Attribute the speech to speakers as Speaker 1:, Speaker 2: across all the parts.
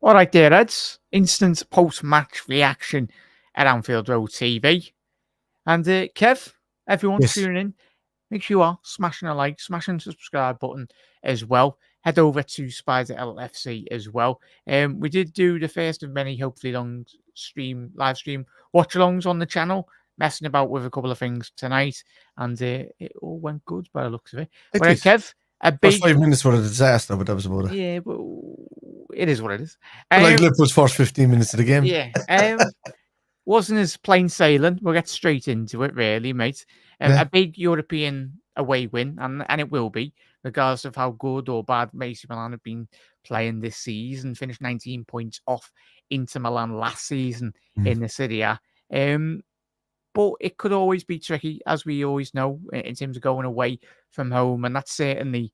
Speaker 1: All right, there, Eds. Instant post-match reaction at Anfield Road TV. And Kev, everyone
Speaker 2: Yes.
Speaker 1: tuning in, make sure you are smashing a like, smashing the subscribe button as well. Head over to Spider LFC as well. We did do the first of many, hopefully live stream watch-alongs on the channel, messing about with a couple of things tonight, and it all went good by the looks of it.
Speaker 2: It
Speaker 1: All right,
Speaker 2: did.
Speaker 1: Kev, a
Speaker 2: First
Speaker 1: big
Speaker 2: 5 minutes were a disaster, but that was about it.
Speaker 1: yeah, but it is what it is.
Speaker 2: But like Liverpool's first 15 minutes of the game.
Speaker 1: Yeah. Wasn't as plain sailing. We'll get straight into it, really, mate.
Speaker 2: Yeah.
Speaker 1: A big European away win, and it will be, regardless of how good or bad AC Milan have been playing this season. Finished 19 points off Inter Milan last season in the Serie A. But it could always be tricky, as we always know, in terms of going away from home. And that's certainly,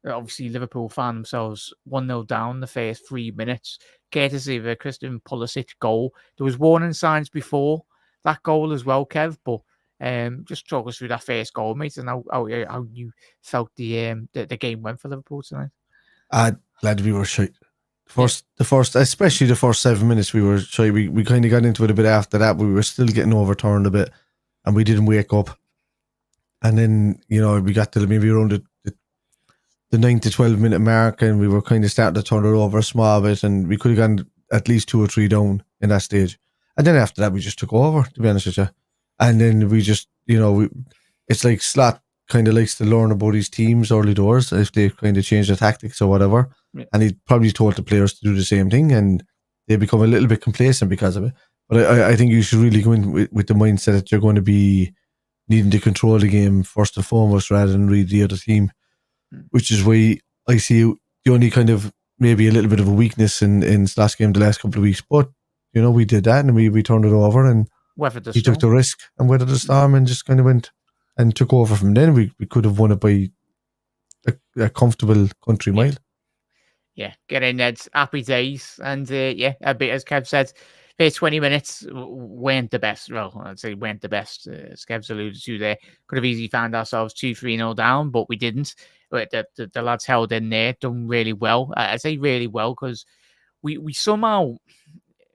Speaker 1: obviously, Liverpool found themselves 1-0 down the first 3 minutes, courtesy of a Christian Pulisic goal. There was warning signs before that goal as well, Kev, but just talk us through that first goal, mate, and how you felt the game went for Liverpool tonight.
Speaker 2: Glad we were shy. Especially the first 7 minutes, we were shy. We kind of got into it a bit after that. We were still getting overturned a bit, and we didn't wake up. And then, we got to maybe around the 9 to 12 minute mark, and we were kind of starting to turn it over a small bit, and we could have gone at least 2 or 3 down in that stage. And then after that, we just took over, to be honest with you. And then we just, it's like Slot kind of likes to learn about his teams early doors if they kind of change their tactics or whatever. Yeah. And he probably told the players to do the same thing, and they become a little bit complacent because of it. But I think you should really go in with the mindset that you're going to be needing to control the game first and foremost rather than read the other team, which is why I see the only kind of maybe a little bit of a weakness in Slot's game the last couple of weeks. But, we did that, and we turned it over, and he took the risk and weathered the storm and just kind of went and took over from then. We could have won it by a comfortable country mile.
Speaker 1: Yeah, get in, Ned. Happy days. And a bit, as Kev said, first 20 minutes weren't the best. Well, I'd say weren't the best, as Kev's alluded to there. Could have easily found ourselves 2-3-0 down, but we didn't. But the lads held in there, done really well. I say really well because we somehow,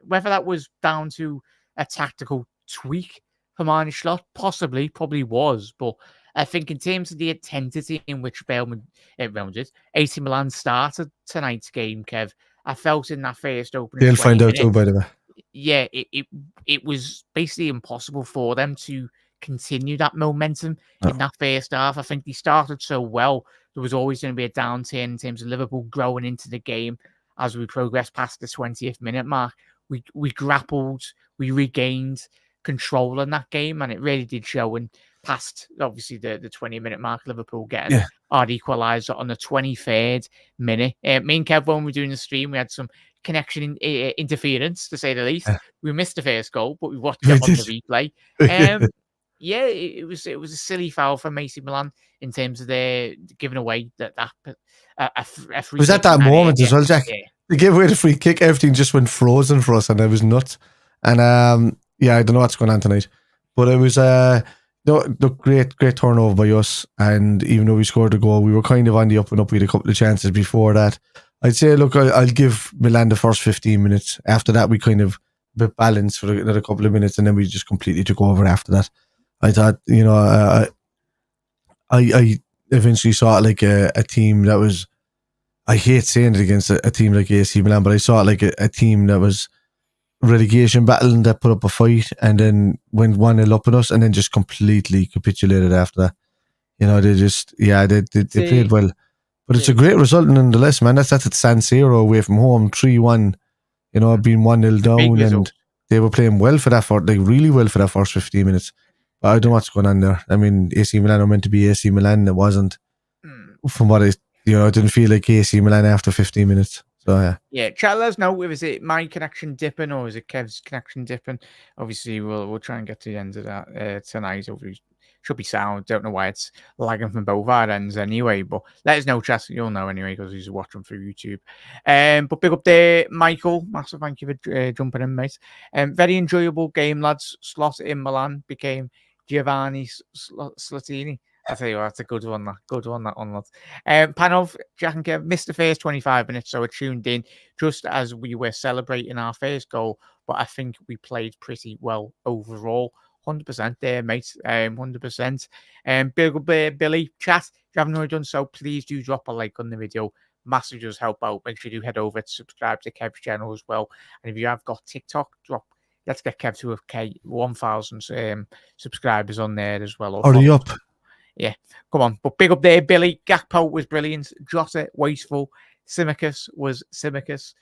Speaker 1: whether that was down to a tactical tweak from Arne Slot, probably was, but I think in terms of the intensity in which AC Milan started tonight's game, Kev, I felt in that first opening.
Speaker 2: They'll find out too, by the way.
Speaker 1: Yeah, it was basically impossible for them to continue that momentum in that first half. I think they started so well. There was always going to be a downturn in terms of Liverpool growing into the game as we progressed past the 20th minute mark. We grappled, we regained control in that game, and it really did show. And past obviously the 20-minute mark, Liverpool getting our equaliser on the 23rd minute. Me and Kev, when we were doing the stream, we had some connection interference, to say the least. We missed the first goal, but we watched it on the replay. It was a silly foul from AC Milan in terms of their giving away that a free.
Speaker 2: Was at that moment as well, Jack? Yeah. They gave away the free kick. Everything just went frozen for us, and it was nuts. And I don't know what's going on tonight, but it was great turnover by us. And even though we scored a goal, we were kind of on the up and up. We had a couple of chances before that. I'd say, look, I'll give Milan the first 15 minutes. After that, we kind of a bit balanced for another couple of minutes, and then we just completely took over after that. I thought, I eventually saw it like a team that was, I hate saying it against a team like AC Milan, but I saw it like a team that was relegation battling, that put up a fight and then went 1-0 up on us and then just completely capitulated after that. They played well. But it's a great result nonetheless, man. That's at San Siro away from home, 3-1, being 1-0 down, and they were playing well for that, really well for that first 15 minutes. But I don't know what's going on there. I mean, AC Milan are meant to be AC Milan. It wasn't, from what I didn't feel like AC Milan after 15 minutes. So,
Speaker 1: yeah. Chat, let us know if it my connection dipping or is it Kev's connection dipping. Obviously, we'll try and get to the end of that tonight. Hopefully, should be sound. Don't know why it's lagging from both our ends anyway. But let us know, chat. You'll know anyway because he's watching through YouTube. But big up there, Michael. Massive thank you for jumping in, mate. Very enjoyable game, lads. Slot in Milan became Giovanni Slotini. I tell you what, that's a good one. That one, lads. Panov, Jack and Kev missed the first 25 minutes, so I tuned in just as we were celebrating our first goal. But I think we played pretty well overall. 100% there, mate. 100%. Billy, chat. If you haven't already done so, please do drop a like on the video. Massive does help out. Make sure you head over to subscribe to Kev's channel as well. And if you have got TikTok, let's get Kev to 1,000 subscribers on there as well.
Speaker 2: Hurry up.
Speaker 1: Yeah, come on. But big up there, Billy. Gakpo was brilliant. Jota, wasteful. Simicus was Simicus.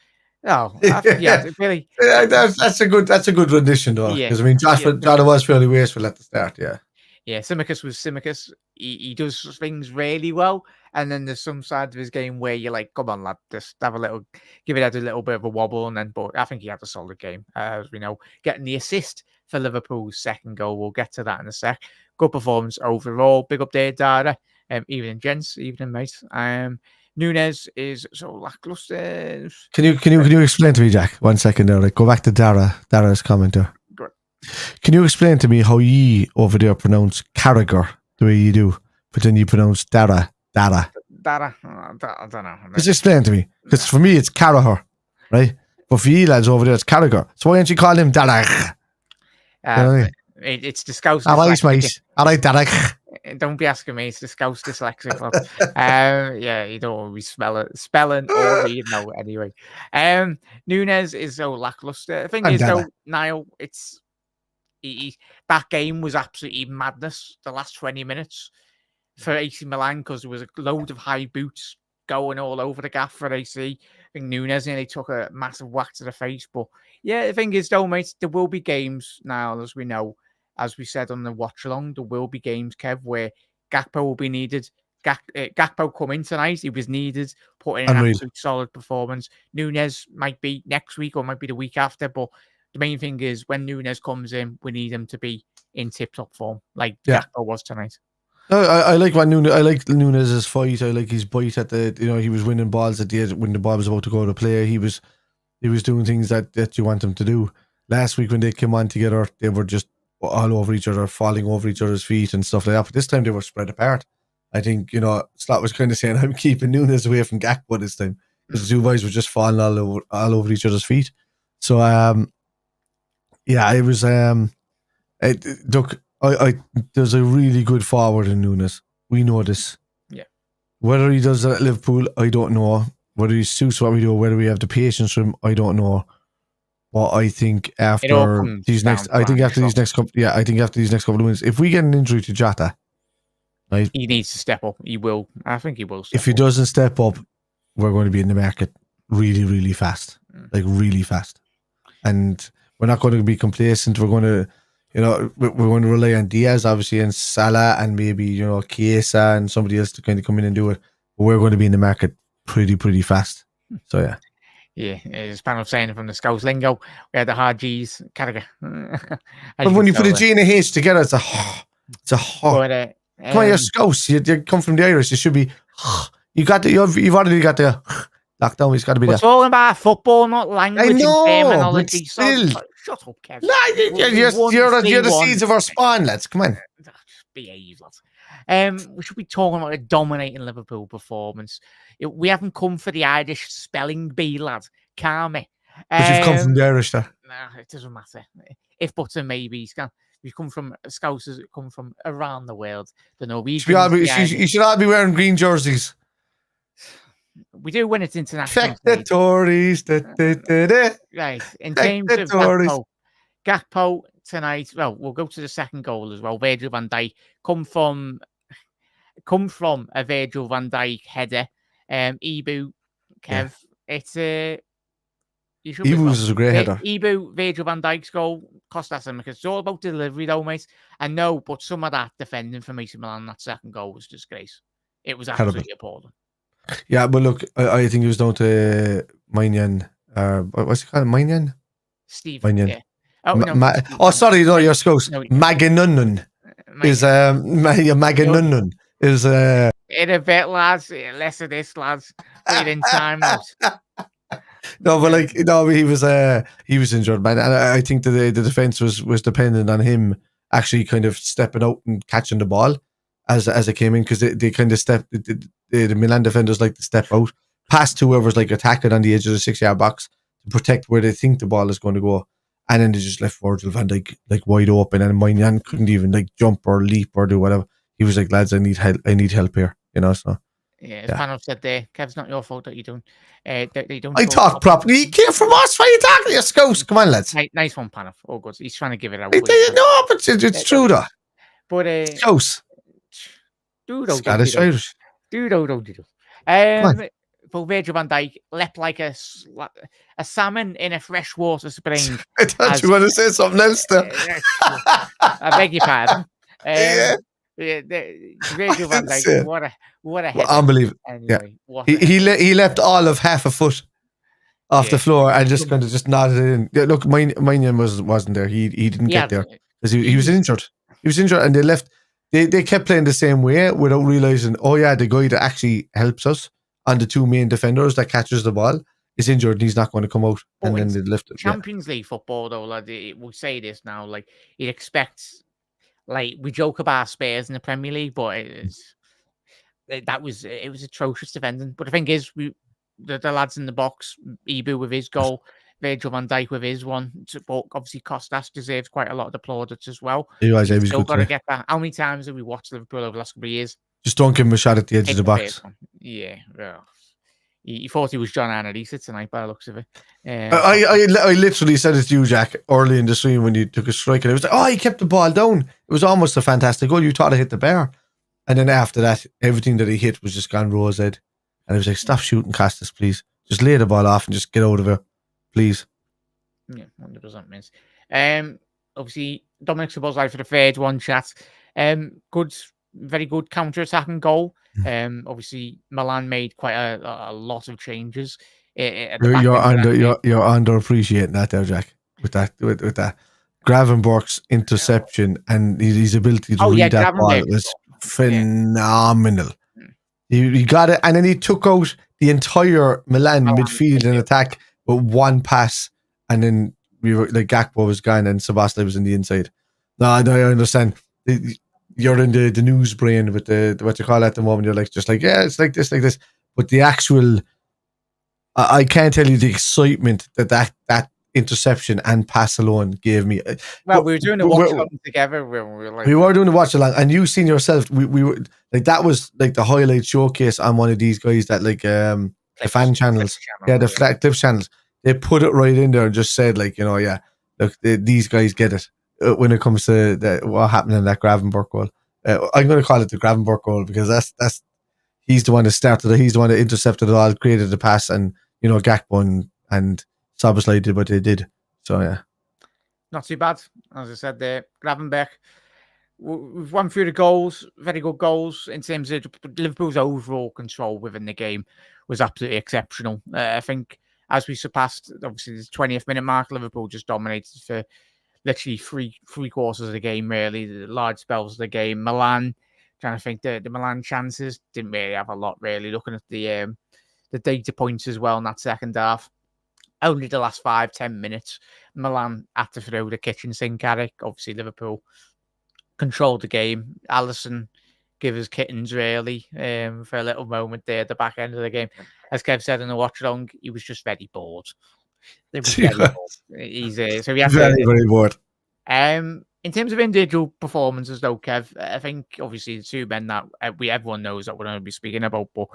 Speaker 1: Oh, yeah, Billy.
Speaker 2: That's a good rendition, though. Because I mean, Jota was fairly wasteful at the start.
Speaker 1: Yeah, Simicus was Simicus. He does things really well, and then there's some sides of his game where you're like, come on, lad, just give it a little bit of a wobble, and then. But I think he had a solid game, as we know, getting the assist for Liverpool's second goal. We'll get to that in a sec. Good performance overall. Big up there, Dara. Evening, gents. Evening, mate. Nunes is so lackluster.
Speaker 2: Can you explain to me, Jack? 1 second there. Like, go back to Dara's comment there.
Speaker 1: Good.
Speaker 2: Can you explain to me how ye over there pronounce Carragher the way you do, but then you pronounce Dara?
Speaker 1: Dara. I don't know.
Speaker 2: Just explain to me, because for me it's Carragher, right? But for you lads over there it's Carragher. So why don't you call him Dara?
Speaker 1: It's the Scouse.
Speaker 2: All right, Dara.
Speaker 1: Don't be asking me. It's the Scouse dyslexic. Yeah, you don't always spelling or read now anyway. Nunes is so lackluster. The thing is, though, Niall, that game was absolutely madness. The last 20 minutes for AC Milan, because there was a load of high boots going all over the gaff for AC. I think Nunes nearly took a massive whack to the face. But yeah, the thing is, though, mate, there will be games now, as we know. As we said on the watch along, there will be games, Kev, where Gakpo will be needed. Gakpo come in tonight. He was needed, put in an absolute solid performance. Nunes might be next week or might be the week after. But the main thing is when Nunes comes in, we need him to be in tip-top form, like Gakpo was tonight.
Speaker 2: I like I like Nunes' fight. I like his bite at the. He was winning balls at the end when the ball was about to go to play. He was doing things that you want him to do. Last week when they came on together, they were just all over each other, falling over each other's feet and stuff like that. But this time they were spread apart. I think, Slot was kind of saying, I'm keeping Nunes away from Gakpo this time. Because the two boys were just falling all over each other's feet. So, it was, look, there's a really good forward in Nunes. We know this.
Speaker 1: Yeah.
Speaker 2: Whether he does that at Liverpool, I don't know. Whether he suits what we do, whether we have the patience for him, I don't know. But I think after these next couple of wins, if we get an injury to Jota, right,
Speaker 1: he needs to step up. He will. I think he will.
Speaker 2: If he doesn't step up, we're going to be in the market really, really fast, like really fast, and we're not going to be complacent. We're going to, we're going to rely on Diaz, obviously, and Salah, and maybe Chiesa and somebody else to kind of come in and do it. But we're going to be in the market pretty, pretty fast. So yeah.
Speaker 1: Yeah, as Panel saying from the Scouse lingo, we had the hard G's, Carragher.
Speaker 2: But when you put a G and a H together, it's a Come on, you're Scouse. You come from the Irish. You should be. You've already got the lockdown. It's got to be there.
Speaker 1: It's all about football, not language.
Speaker 2: I know,
Speaker 1: and terminology.
Speaker 2: Still.
Speaker 1: Shut up, Kevin.
Speaker 2: No, you're the seeds of our spawn, lads. Come on.
Speaker 1: Behave, lads. We should be talking about a dominating Liverpool performance. We haven't come for the Irish spelling bee, lad. Calm me.
Speaker 2: But you've come from the Irish, though.
Speaker 1: Nah, it doesn't matter. If but and maybe we've come from Scousers that come from around the world. The Norwegians.
Speaker 2: You should all be wearing green jerseys.
Speaker 1: We do when it's international.
Speaker 2: Check the Tories.
Speaker 1: Right. In terms of Gakpo tonight, well, we'll go to the second goal as well. Virgil van Dijk come from a Virgil van Dijk header. Ibu, Kev, it's
Speaker 2: Ibu's a great header.
Speaker 1: Ibu, Virgil van Dijk's goal, Costas and it's all about delivery though, mate. I know, but some of that defending from AC Milan, that second goal was disgrace. It was absolutely appalling.
Speaker 2: Yeah, but look, I think it was down to Maignan. What's he called? Maignan?
Speaker 1: Steve.
Speaker 2: Maignan.
Speaker 1: Yeah.
Speaker 2: Sorry, no, you're Scouse. Maganunnun is Maganunnun is
Speaker 1: in a bit, lads. Less of this, lads. Put it in time, lads.
Speaker 2: No, but he was injured, man. And I think the defense was dependent on him actually kind of stepping out and catching the ball. as it came in because they kind of stepped. The Milan defenders like to step out past whoever's like attacking on the edge of the 6-yard box to protect where they think the ball is going to go, and then they just left Virgil van Dijk like wide open, and Milan couldn't even like jump or leap or do whatever. He was like, lads, I need help here, you know. So
Speaker 1: yeah, as Panos said there, Kev's not your fault that you don't. They don't.
Speaker 2: I talk properly. You came from us. Why are you talking to your scouts? Come on, lads.
Speaker 1: Nice one, Panos. Oh, good. He's trying to give it out.
Speaker 2: No, but it's true though.
Speaker 1: But
Speaker 2: scouts. Scottish Irish.
Speaker 1: But Virgil van Dijk leapt like a salmon in a freshwater spring.
Speaker 2: I thought you were going to say something else there.
Speaker 1: I beg your pardon. Virgil van Dijk, what a head.
Speaker 2: Unbelievable. Anyway, yeah. He leapt all of half a foot off the floor and just kind of just nodded in. Yeah, look, my name wasn't there. He didn't get there because he was injured. He was injured, and they left. They kept playing the same way without realizing. Oh yeah, the guy that actually helps us on the two main defenders that catches the ball is injured and he's not going to come out. And then they left it.
Speaker 1: Champions League football, though, like, we'll say this now, like, you'd expect, like, we joke about Spurs in the Premier League, but it was atrocious defending. But the thing is, the lads in the box, Ibu with his goal, Virgil van Dijk with his one, but obviously Costas deserves quite a lot of the plaudits as well.
Speaker 2: He's
Speaker 1: still got to get that. How many times have we watched Liverpool over the last couple of years?
Speaker 2: Just don't give him a shot at the edge of the box.
Speaker 1: Yeah, well, he thought he was John Annalisa tonight by the looks of it.
Speaker 2: I literally said it to you, Jack, early in the stream when you took a strike, and it was like, he kept the ball down. It was almost a fantastic goal. You thought it hit the bar. And then after that, everything that he hit was just gone rose ed. And I was like, stop shooting, Costas, please. Just lay the ball off and just get out of it, please.
Speaker 1: Yeah, 100% miss. Obviously, Dominic Szoboszlai for the third one, chat. Very good counter-attacking goal. Obviously, Milan made quite a lot of changes.
Speaker 2: You're underappreciating that there, Jack. With that Gravenberch's interception and his ability to read that ball was phenomenal. He got it, and then he took out the entire Milan midfield and attack with one pass, and then we were like Gakpo was gone and Szoboszlai was in the inside. No, I understand. You're in the news brain with the what you call it at the moment. You're like just like it's like this, but the actual I can't tell you the excitement that interception and pass alone gave me.
Speaker 1: Well, we were doing a watch along together. We
Speaker 2: were doing a watch along, and you've seen yourself. We were like that was like the highlight showcase on one of these guys that like the fan channels, the flat clips channels. They put it right in there and just said like look, these guys get it when it comes to what happened in that Gravenberch goal. I'm going to call it the Gravenberch goal because that's he's the one that started it. He's the one that intercepted it all, created the pass, and Gakpo and Szoboszlai did what they did. So yeah,
Speaker 1: not too bad. As I said there, Gravenberch. We've run through the goals, very good goals in terms of Liverpool's overall control within the game was absolutely exceptional. I think as we surpassed obviously the 20th minute mark, Liverpool just dominated for literally three quarters of the game, really, the large spells of the game. Milan, trying to think the Milan chances didn't really have a lot, really. Looking at the data points as well in that second half. Only the last 5-10 minutes, Milan had to throw the kitchen sink at it. Obviously, Liverpool controlled the game. Alisson gave us kittens, really, for a little moment there at the back end of the game. As Kev said in the watch-along, he was just very bored. It was very bored. He's so he had
Speaker 2: very bored.
Speaker 1: In terms of individual performances, though, Kev, I think obviously the two men that everyone knows that we're going to be speaking about, but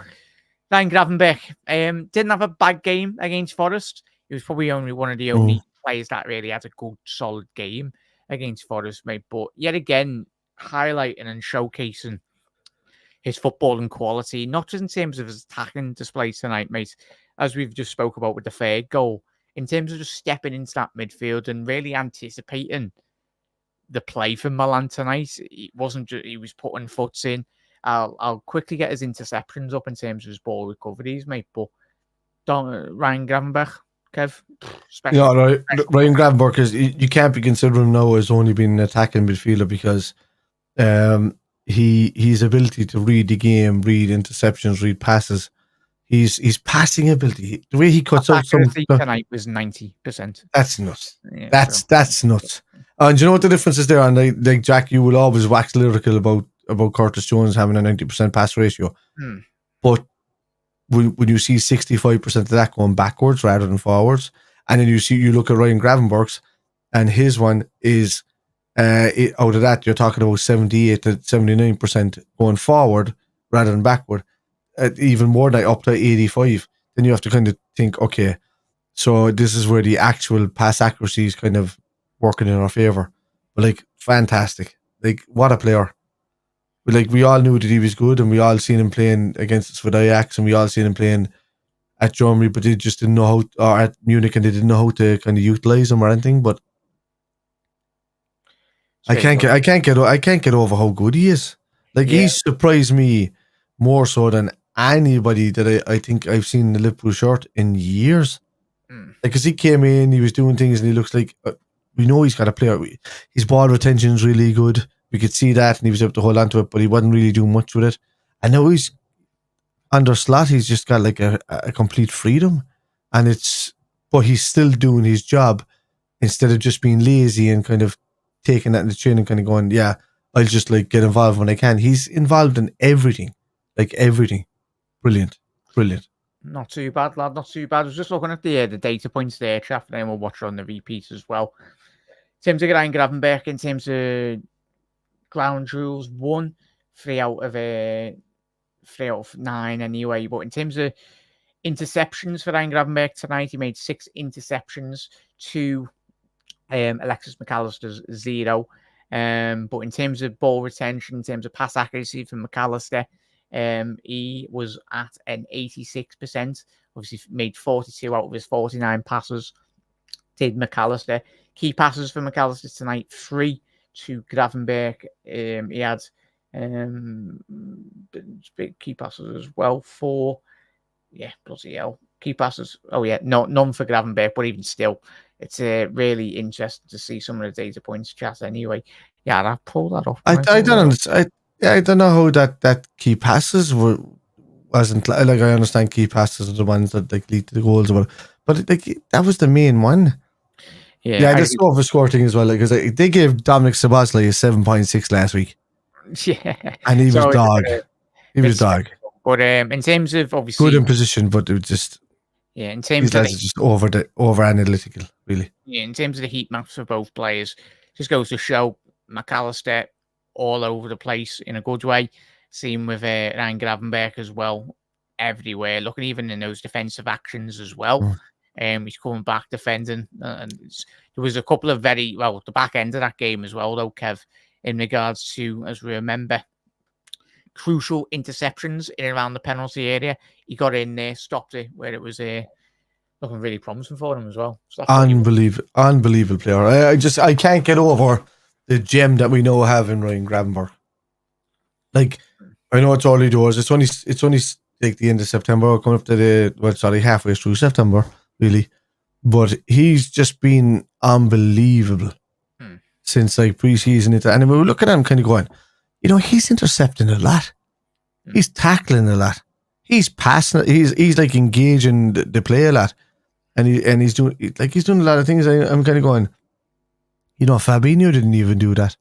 Speaker 1: Ryan Gravenberch didn't have a bad game against Forest. He was probably only one of the only players that really had a good, solid game against Forest, mate. But yet again, highlighting and showcasing his footballing quality, not just in terms of his attacking display tonight, mate, as we've just spoke about with the third goal, in terms of just stepping into that midfield and really anticipating the play for Milan tonight. It wasn't just, he was putting foots in. I'll quickly get his interceptions up in terms of his ball recoveries, mate. But Ryan Gravenberch, Kev,
Speaker 2: Ryan Gravenberch is you can't be considering him now as only being an attacking midfielder because his ability to read the game, read interceptions, read passes. His passing ability, the way he cuts out some
Speaker 1: tonight was 90%.
Speaker 2: That's nuts. Yeah, that's nuts. And do you know what the difference is there? And like Jack, you will always wax lyrical about about Curtis Jones having a 90% pass ratio.
Speaker 1: Hmm.
Speaker 2: But when you see 65% of that going backwards rather than forwards, and then you look at Ryan Gravenberch's, and his one is out of that, you're talking about 78 to 79% going forward rather than backward. Even more than up to 85. Then you have to kind of think, okay, so this is where the actual pass accuracy is kind of working in our favor. But like, fantastic. Like, what a player. Like, we all knew that he was good, and we all seen him playing against us with Ajax, and we all seen him playing at Germany, but they just didn't know how, or at Munich, and they didn't know how to kind of utilize him or anything. But I can't get over how good he is. Like, he's surprised me more so than anybody that I think I've seen in the Liverpool shirt in years. Like, because he came in, he was doing things, and he looks like we know he's got a player. His ball retention is really good. We could see that, and he was able to hold on to it, but he wasn't really doing much with it. And now he's under slot. He's just got like a complete freedom, but he's still doing his job instead of just being lazy and kind of taking that in the chin and kind of going, yeah, I'll just like get involved when I can. He's involved in everything, like everything. Brilliant.
Speaker 1: Not too bad, lad. Not too bad. I was just looking at the data points there, Chaff, and then we'll watch on the repeats as well. In terms of Ryan Gravenberch, in terms of ground rules, 3 out of 9 anyway. But in terms of interceptions for Ryan Gravenberch tonight, he made 6 interceptions, 2 Alexis McAllister's 0. But in terms of ball retention, in terms of pass accuracy for McAllister, he was at an 86%. Obviously, made 42 out of his 49 passes. Did McAllister. Key passes for McAllister tonight, 3 to Gravenberch. He had big key passes as well, 4. Yeah, bloody hell. Key passes. Oh, yeah, none for Gravenberch, but even still, it's really interesting to see some of the data points, chat anyway. Yeah, I'll pull that off.
Speaker 2: I don't understand. I don't know how that key passes wasn't like I understand key passes are the ones that like lead to the goals, but like that was the main one. Yeah, the over score thing as well, because like, they gave Dominic Szoboszlai a 7.6 last week.
Speaker 1: Yeah,
Speaker 2: and he was dog. He was dog.
Speaker 1: But in terms of obviously
Speaker 2: good in position, but it was just
Speaker 1: in terms of
Speaker 2: just over analytical, really.
Speaker 1: Yeah, in terms of the heat maps for both players, just goes to show McAllister all over the place in a good way. Same with Ryan Gravenberch as well, everywhere. Looking even in those defensive actions as well. He's coming back defending, and there was a couple of the back end of that game as well, though, Kev, in regards to, as we remember, crucial interceptions in and around the penalty area. He got in there, stopped it where it was looking really promising for him as well. So
Speaker 2: unbelievable player. I can't get over the gem that we now have in Ryan Gravenberch. Like, I know it's early doors. It's only like the end of September, coming up to halfway through September, really. But he's just been unbelievable since like pre-season. And we were looking at him kind of going, he's intercepting a lot. He's tackling a lot. He's passing. He's like engaging the play a lot. And he's doing a lot of things. I'm kind of going, Fabinho didn't even do that.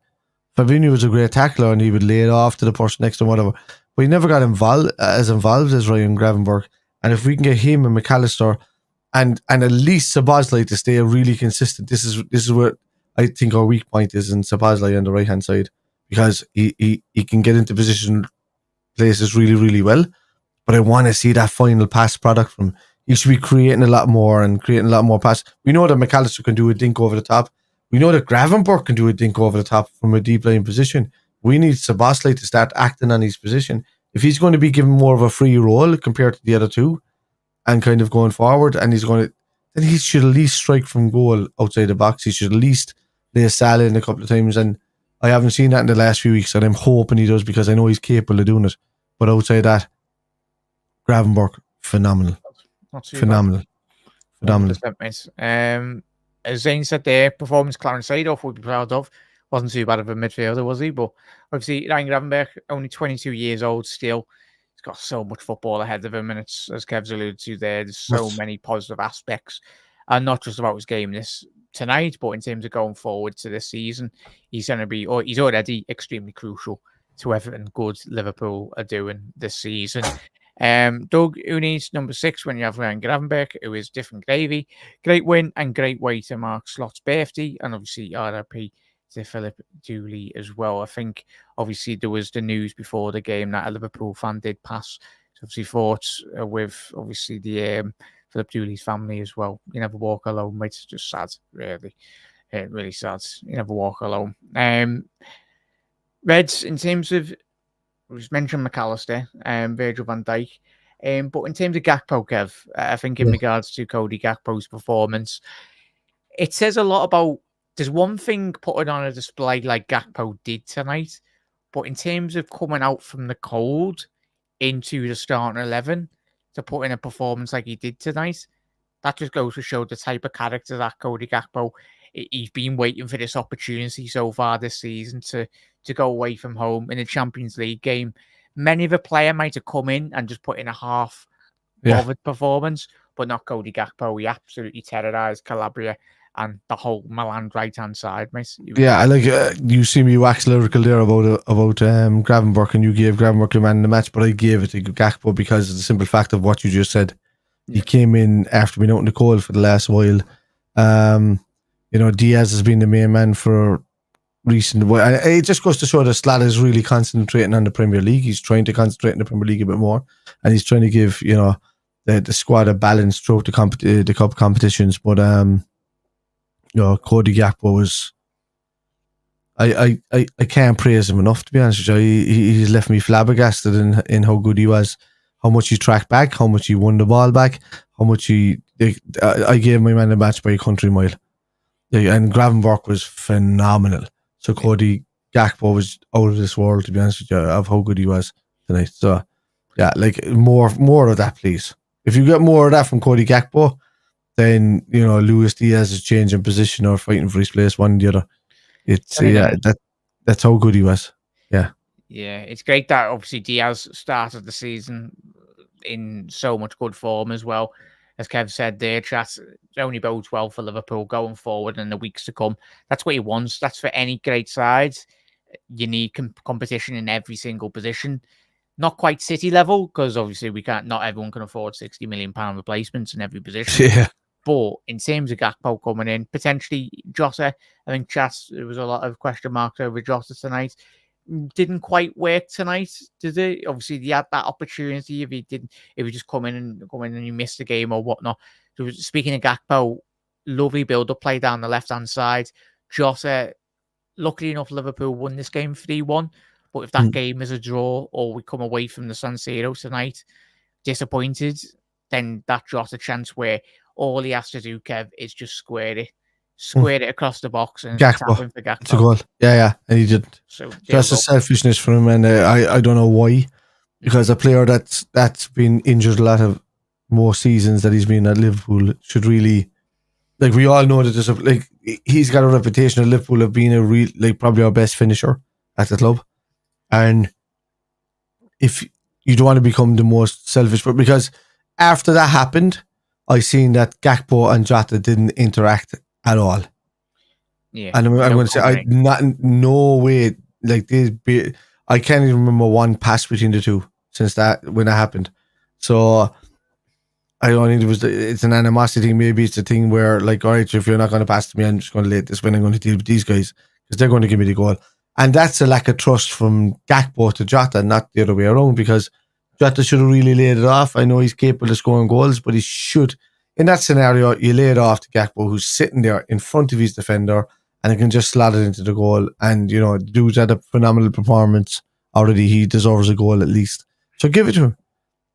Speaker 2: Fabinho was a great tackler and he would lay it off to the person next to him, whatever. But he never got involved as Ryan Gravenberch. And if we can get him and McAllister and at least Szoboszlai to stay really consistent, this is where I think our weak point is in Szoboszlai on the right hand side, because he can get into position places really, really well. But I want to see that final pass product from him. He should be creating a lot more pass. We know that McAllister can do a dink over the top. We know that Gravenberch can do a dink over the top from a deep line position. We need Szoboszlai to start acting on his position. If he's going to be given more of a free role compared to the other two and kind of going forward, and then he should at least strike from goal outside the box. He should at least lay a Salah in a couple of times, and I haven't seen that in the last few weeks, and I'm hoping he does, because I know he's capable of doing it. But outside that, Gravenberch, phenomenal. Phenomenal.
Speaker 1: As Zane said there, performance Clarence Seedorf would be proud of. Wasn't too bad of a midfielder, was he? But obviously, Ryan Gravenberch, only 22 years old still. He's got so much football ahead of him, and it's, as Kev's alluded to there, there's so many positive aspects. And not just about his game tonight, but in terms of going forward to this season, he's going to be, or he's already extremely crucial to everything good Liverpool are doing this season. Doug, who needs number 6 when you have Ryan Gravenberch, who is different gravy. Great win and great way to mark Slot's birthday, and obviously RIP to Philip Dooley as well. I think obviously there was the news before the game that a Liverpool fan did pass. So obviously thoughts with obviously the Philip Dooley's family as well. You never walk alone, mate. It's just sad, really. Really sad. You never walk alone. Reds, in terms of, we just mentioned McAllister and Virgil van Dijk, but in terms of Gakpo, Kev, I think in regards to Cody Gakpo's performance, it says a lot about, there's one thing putting on a display like Gakpo did tonight, but in terms of coming out from the cold into the starting 11 to put in a performance like he did tonight, that just goes to show the type of character that Cody Gakpo, he's been waiting for this opportunity so far this season to go away from home in a Champions League game. Many of a player might have come in and just put in a half bothered performance, but not Cody Gakpo. He absolutely terrorized Calabria and the whole Milan right-hand side, mate.
Speaker 2: Yeah, I like you see me wax lyrical there about Gravenberch, and you gave Gravenberch your man in the match, but I gave it to Gakpo because of the simple fact of what you just said. He came in after being out in the cold for the last while. Diaz has been the main man for recent. It just goes to show that Slot is really concentrating on the Premier League. He's trying to concentrate in the Premier League a bit more, and he's trying to give the squad a balance throughout the cup competitions. But Cody Gakpo was. I can't praise him enough, to be honest with you. He's left me flabbergasted in how good he was, how much he tracked back, how much he won the ball back, how much I gave my man a match by a country mile. Yeah, and Gravenberch was phenomenal. So Cody Gakpo was out of this world, to be honest with you, of how good he was tonight. So yeah, like more of that, please. If you get more of that from Cody Gakpo, then Luis Diaz is changing position or fighting for his place, one or the other. It's that's how good he was. Yeah.
Speaker 1: Yeah, it's great that obviously Diaz started the season in so much good form as well. As Kev said there, chat only bodes well for Liverpool going forward in the weeks to come. That's what he wants. That's for any great sides. You need competition in every single position. Not quite City level, because obviously not everyone can afford £60 million replacements in every position.
Speaker 2: Yeah.
Speaker 1: But in terms of Gakpo coming in, potentially Jota, I think there was a lot of question marks over Jota tonight. Didn't quite work tonight, did it? Obviously, he had that opportunity. If he just come in and you missed the game or whatnot. So speaking of Gakpo, lovely build-up play down the left-hand side. Jota, luckily enough, Liverpool won this game 3-1. But if that game is a draw or we come away from the San Siro tonight disappointed, then that Jota chance where all he has to do, Kev, is just square it across the box and tap him for Gakpo.
Speaker 2: It's a goal. Yeah, and he didn't. So that's a selfishness for him, and I don't know why, because a player that's been injured a lot of more seasons that he's been at Liverpool should really, like, we all know that he's got a reputation at Liverpool of being a real, like, probably our best finisher at the club, and if you don't want to become the most selfish, but because after that happened, I seen that Gakpo and Jota didn't interact at all.
Speaker 1: Yeah,
Speaker 2: and I'm going to say, no way. Like I can't even remember one pass between the two since when that happened. So I don't think it's an animosity thing. Maybe it's a thing where, like, all right, if you're not going to pass to me, I'm just going to let this win. I'm going to deal with these guys because they're going to give me the goal. And that's a lack of trust from Gakpo to Jota, not the other way around, because Jota should have really laid it off. I know he's capable of scoring goals, but he should. In that scenario, you lay it off to Gakpo, who's sitting there in front of his defender, and he can just slot it into the goal. And, the dude's had a phenomenal performance already. He deserves a goal at least. So give it to him.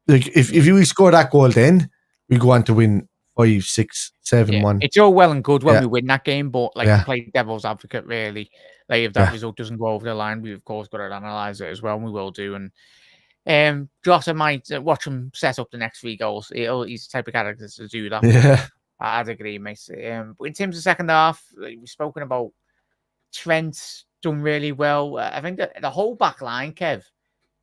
Speaker 2: Like, if you score that goal, then we go on to win 5, 6, 7, 1.
Speaker 1: It's all well and good when we win that game, but to play devil's advocate, really, like, if that result doesn't go over the line, we've of course got to analyse it as well, and we will do. And Jota might watch him set up the next 3 goals. He's the type of character to do that.
Speaker 2: Yeah,
Speaker 1: I'd agree, mate. But in terms of second half, we've spoken about Trent done really well. I think that the whole back line, Kev,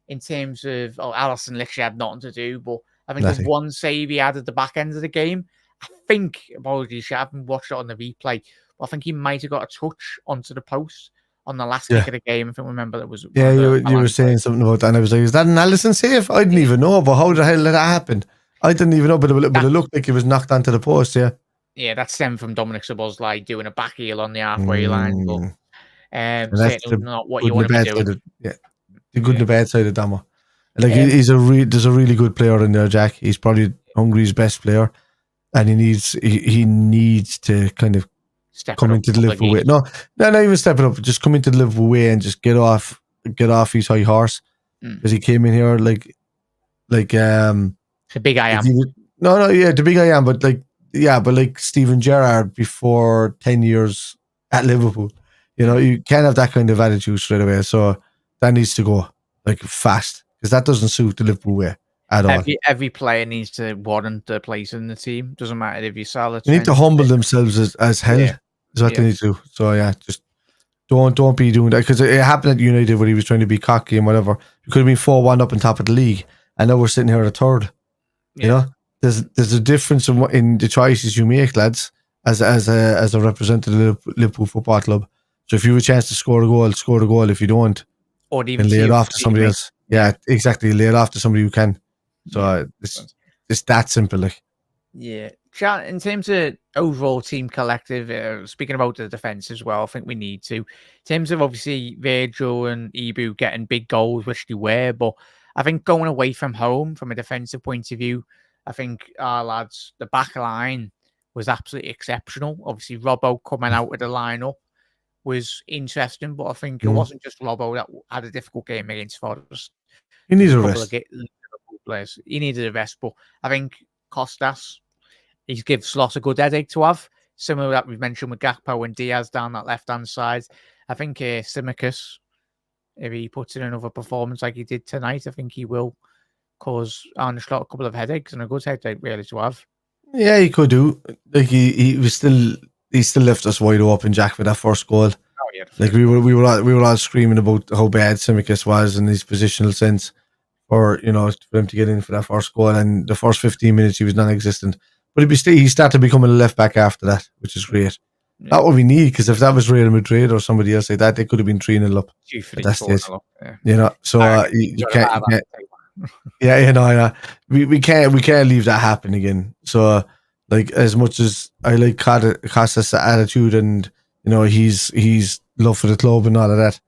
Speaker 1: in terms of Alisson literally had nothing to do, but I think there's one save he had at the back end of the game. I think, apologies, I haven't watched it on the replay, but I think he might have got a touch onto the post on the last kick of the game. I think remember that was
Speaker 2: Yeah, you
Speaker 1: Milan
Speaker 2: were saying
Speaker 1: players.
Speaker 2: something about that, and I was like, is that an Alisson save? I didn't even know, but how the hell did that happen? I didn't even know, but it looked like it was knocked onto the post, yeah.
Speaker 1: Yeah, that stemmed from Dominic Szoboszlai doing a back heel on the halfway line, but
Speaker 2: And that's
Speaker 1: certainly
Speaker 2: the
Speaker 1: not what
Speaker 2: good
Speaker 1: you
Speaker 2: and
Speaker 1: want
Speaker 2: the
Speaker 1: to be
Speaker 2: bad
Speaker 1: doing.
Speaker 2: side of, the good and the bad side of Damo. Like there's a really good player in there, Jack. He's probably Hungary's best player, and he needs to kind of come into the Liverpool way. No, not even stepping up. Just come into the Liverpool way and just get off his high horse, because he came in here like
Speaker 1: the big I am.
Speaker 2: The big I am, but like Steven Gerrard before 10 years at Liverpool. You can't have that kind of attitude straight away. So that needs to go like fast, because that doesn't suit the Liverpool way at all.
Speaker 1: Every player needs to warrant their place in the team. Doesn't matter if you're solid.
Speaker 2: They need to humble themselves as hell. Is what they need to do. So just don't be doing that, because it happened at United where he was trying to be cocky and whatever. It could have been 4-1 up on top of the league, and now we're sitting here at third. There's a difference in the choices you make, lads, as a representative of Liverpool Football Club. So if you have a chance to score the goal, score the goal. If you don't,
Speaker 1: or even
Speaker 2: lay it off to somebody else. Yeah, exactly. Lay it off to somebody who can. So it's that simple. Like.
Speaker 1: Yeah. In terms of overall team collective, speaking about the defence as well, I think we need to. In terms of obviously Virgil and Ibu getting big goals, which they were, but I think going away from home, from a defensive point of view, I think our lads, the back line was absolutely exceptional. Obviously, Robbo coming out of the lineup was interesting, but I think it wasn't just Robbo that had a difficult game against Forest.
Speaker 2: He needed a rest.
Speaker 1: Players. He needed a rest, but I think Costas, he gives Slot a good headache to have. Similar that we've mentioned with Gakpo and Diaz down that left-hand side. I think Tsimikas, if he puts in another performance like he did tonight, I think he will cause Arne Slot a couple of headaches, and a good headache really to have.
Speaker 2: Yeah, he could do. Like he still left us wide open, Jack, for that first goal.
Speaker 1: Oh yeah.
Speaker 2: Like we were all screaming about how bad Tsimikas was in his positional sense, for him to get in for that first goal, and the first 15 minutes he was non-existent. But he started becoming a left back after that, which is great. Yeah. Not what we need, because if that was Real Madrid or somebody else like that, they could have been 3-0 up at that stage. So you can't. Yeah. We can't leave that happen again. So like, as much as I like Costas' attitude and he's love for the club and all of that,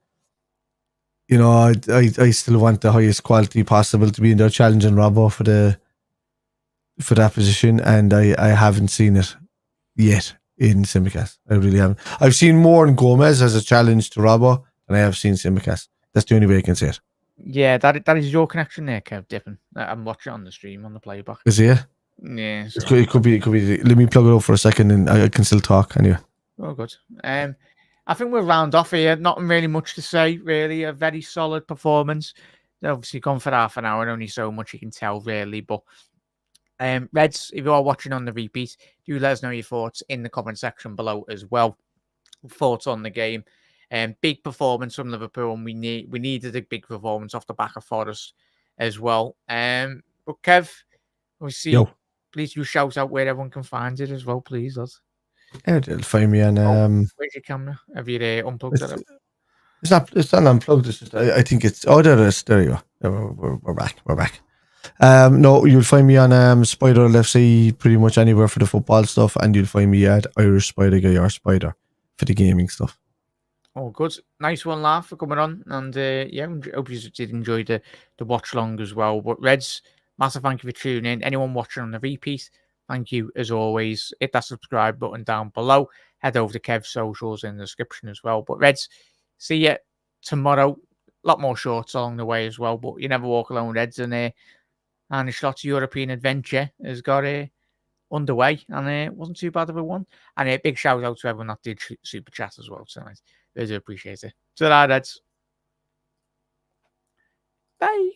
Speaker 2: I still want the highest quality possible to be in there challenging Robbo for that position, and I haven't seen it yet in Tsimikas. I really haven't. I've seen more in Gomez as a challenge to Robbo than I have seen Tsimikas. That's the only way I can say it.
Speaker 1: Yeah, that is your connection there, Kev Dippin. I'm watching on the stream on the playback.
Speaker 2: Is it?
Speaker 1: Yeah.
Speaker 2: So. It could be. Let me plug it up for a second, and I can still talk anyway.
Speaker 1: Oh, good. I think we'll round off here. Not really much to say, really. A very solid performance. Obviously, gone for half an hour, and only so much you can tell, really. But Reds, if you are watching on the repeat, do let us know your thoughts in the comment section below as well. Thoughts on the game. Big performance from Liverpool, and we needed a big performance off the back of Forest as well. But Kev, we see. Yo. Please do shout out where everyone can find it as well, please.
Speaker 2: Yeah, they'll find me on.
Speaker 1: Where's your camera? Have you unplugged it?
Speaker 2: It's not unplugged. It's just, I think it's. Oh, there it is. There you go. We're back. We're back. No, you'll find me on Spider FC pretty much anywhere for the football stuff, and you'll find me at Irish Spider Guy or Spider for the gaming stuff.
Speaker 1: Oh, good. Nice one, Laugh, for coming on. And hope you did enjoy the watch long as well. But Reds, massive thank you for tuning in. Anyone watching on the repeat, thank you as always. Hit that subscribe button down below. Head over to Kev's socials in the description as well. But Reds, see you tomorrow. A lot more shorts along the way as well. But you never walk alone, Reds. And Arne Slot's European adventure has got underway, and it wasn't too bad of a one. And a big shout out to everyone that did super chat as well tonight. Really appreciate it. Ta-ra, Reds. Bye.